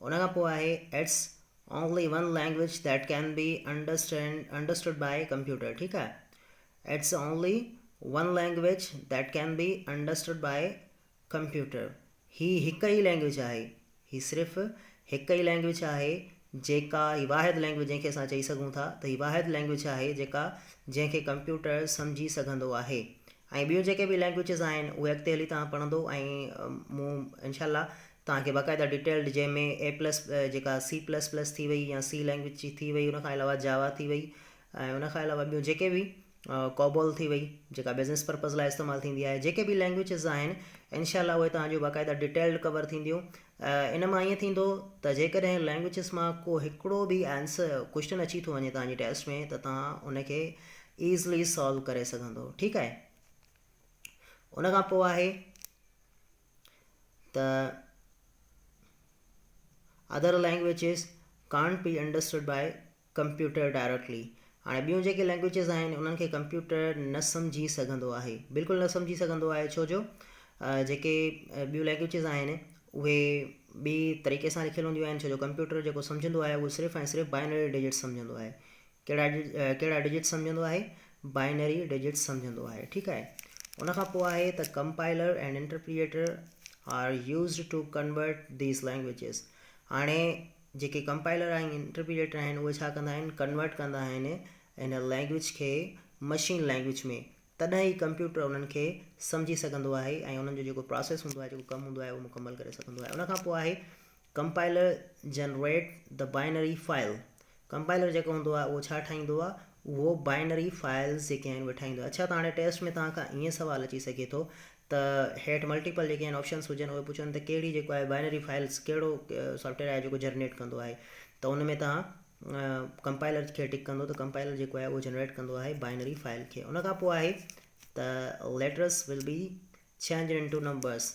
उन खां पोइ आहे it's only one language that can be understood by computer. ठीकु आहे, it's only one language that can be understood by computer. ही हिकु ई लैंग्वेज आहे, ही सिर्फ़ु हिकु ई लैंग्वेज आहे जेका, ही वाहिद लैंग्वेज जंहिंखे असां चई सघूं था त ही वाहिद लैंग्वेज आहे जेका जंहिंखे कंप्यूटर सम्झी सघंदो आहे। ऐं ॿियूं जेके बि लैंग्वेजिस आहिनि उहे अॻिते हली तव्हां पढ़ंदो ऐं मूं इनशाला तव्हांखे बाक़ाइदा डिटेल्ड जंहिंमें ए प्लस जेका C++ थी वई या C लैंग्वेज जी थी वई, उनखां अलावा जावा थी वई ऐं उनखां अलावा ॿियूं जेके बि कोबोल थी वई जेका बिज़नेस पर्पज़ लाइ इस्तेमालु थींदी आहे, जेके बि लैंग्वेजिस आहिनि इनशाला उहे तव्हांजो बाक़ाइदा डिटेल्ड कवर थींदियूं। इन मां ईअं थींदो त जेकॾहिं लैंग्वेजिस मां को हिकिड़ो बि आंसर क्वेश्चन अची थो वञे तव्हांजी टेस्ट में त तव्हां उनखे ईज़िली सॉल्व करे सघंदो। ठीकु आहे, उनखां पोइ आहे त other languages can't be understood by computer directly. हाणे ॿियूं जेके लैंग्वेजिस आहिनि उन्हनि खे कंप्यूटर न सम्झी सघंदो आहे, बिल्कुलु न सम्झी सघंदो आहे। छो जो जेके ॿियूं लैंग्वेजिस आहिनि उहे ॿी तरीक़े सां लिखियलु हूंदियूं आहिनि, छो जो कंप्यूटर जेको सम्झंदो आहे उहो सिर्फ़ु ऐं सिर्फ़ु बाइनरी डिजिट्स सम्झंदो आहे। कहिड़ा डिजिट्स सम्झंदो आहे? बाइनरी डिजिट्स सम्झंदो आहे। ठीकु आहे, उनखां पोइ आहे त compiler and interpreter are used to convert these languages. हाणे जेके कंपाइलर ऐं इंटरप्रिएटर आहिनि उहे छा कंदा आहिनि, कन्वर्ट कंदा आहिनि इन लैंग्वेज खे मशीन लैंग्वेज में, तॾहिं ई कंप्यूटर उन्हनि खे सम्झी सघंदो आहे ऐं उन्हनि जो जेको प्रोसेस हूंदो आहे, जेको कमु हूंदो आहे उहो मुकमल करे सघंदो आहे। उनखां पोइ आहे compiler generate the binary file. Compiler जेको हूंदो आहे उहो छा ठाहींदो आहे, उहो बाइनरी फाइल्स जेके आहिनि उहे ठाहींदो आहे। अच्छा, त हाणे टेस्ट में तव्हां खां ईअं सवाल अची सघे थो त हेठि मल्टीपल जेके आहिनि ऑप्शन्स हुजनि उहे पुछनि त कहिड़ी जेको आहे बाइनरी फाइल्स कहिड़ो सॉफ्टवेयर आहे जेको जनरेट कंदो आहे, त उन में तव्हां कंपाइलर खे टिक कंदो त कंपाइलर जेको आहे उहो जनरेट कंदो आहे बाइनरी फाइल खे। उनखां पोइ आहे त letters will be change into numbers.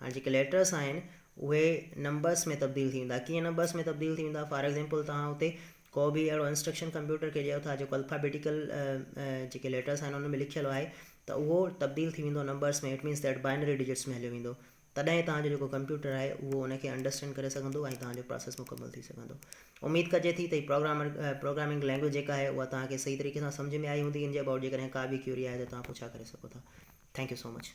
हाणे जेके लेटर्स आहिनि उहे नंबर्स में तब्दील थी वेंदा। कीअं नंबर्स में तब्दील थी वेंदा? फॉर एग्ज़ाम्पल तव्हां हुते को बि अहिड़ो इंस्ट्रक्शन कंप्यूटर खे ॾियो था जेको अल्फ़ाबेटिकल जेके लेटर्स आहिनि उन में लिखियलु आहे त उहो तब्दील थी वेंदो नंबर्स में। It means that binary digits में हलियो वेंदो, तॾहिं तव्हांजो जेको कंप्यूटर आहे उहो उनखे अंडरस्टैंड करे सघंदो ऐं तव्हांजो प्रोसेस मुकमल थी सघंदो। उमेद कजे थी त प्रोग्रामिंग लैंग्वेज जेका आहे उहा तव्हांखे सही तरीक़े सां सम्झ में आई हूंदी। इन जे अबाउट जेकॾहिं का बि क्यूरी आहे त तव्हां पुछा करे सघो था। Thank you so much.